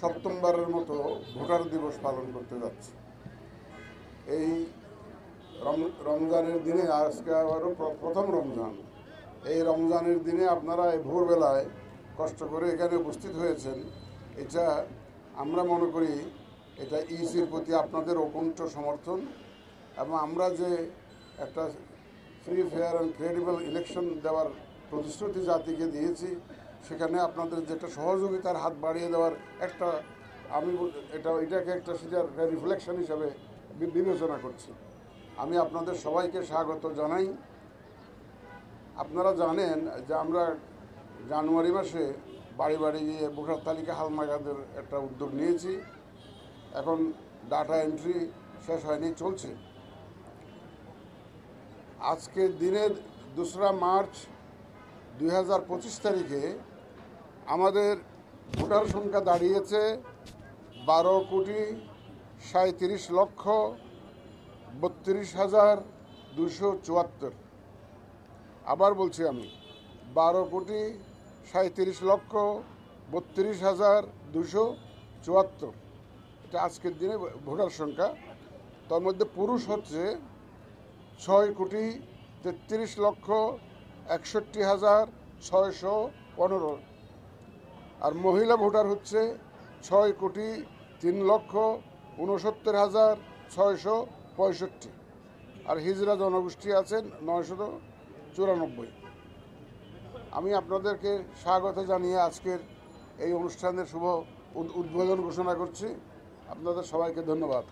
সপ্তমবারের মতো ভোটার দিবস পালন করতে যাচ্ছি। এই রমজানের দিনে আজকে আবারও প্রথম রমজান। এই রমজানের দিনে আপনারা এই ভোরবেলায় কষ্ট করে এখানে উপস্থিত হয়েছেন, এটা আমরা মনে করি এটা ইসির প্রতি আপনাদের অকুণ্ঠ সমর্থন, এবং আমরা যে একটা free fair and credible election দেওয়ার প্রতিশ্রুতি জাতিকে দিয়েছি, সেখানে আপনাদের যেটা সহযোগিতার হাত বাড়িয়ে দেওয়ার একটা এটাকে একটা সেটার রিফ্লেকশন হিসাবে বিবেচনা করছি। আমি আপনাদের সবাইকে স্বাগত জানাই। আপনারা জানেন যে আমরা জানুয়ারি মাসে বাড়ি বাড়ি গিয়ে ভোটার তালিকা হালনাগাদের একটা উদ্যোগ নিয়েছি। এখন ডাটা এন্ট্রি শেষ হয়নি, চলছে। আজকের দিনে 2রা মার্চ 2025 তারিখে আমাদের ভোটার সংখ্যা দাঁড়িয়েছে 12,37,32,274। আবার বলছি আমি, 12,37,32,274। এটা আজকের দিনে ভোটার সংখ্যা। তার মধ্যে পুরুষ হচ্ছে 6,33,61,615, আর মহিলা ভোটার হচ্ছে 6,03,69,665, আর হিজড়া জনগোষ্ঠী আছেন 994। আমি আপনাদেরকে স্বাগত জানিয়ে আজকের এই অনুষ্ঠানের শুভ উদ্বোধন ঘোষণা করছি। আপনাদের সবাইকে ধন্যবাদ।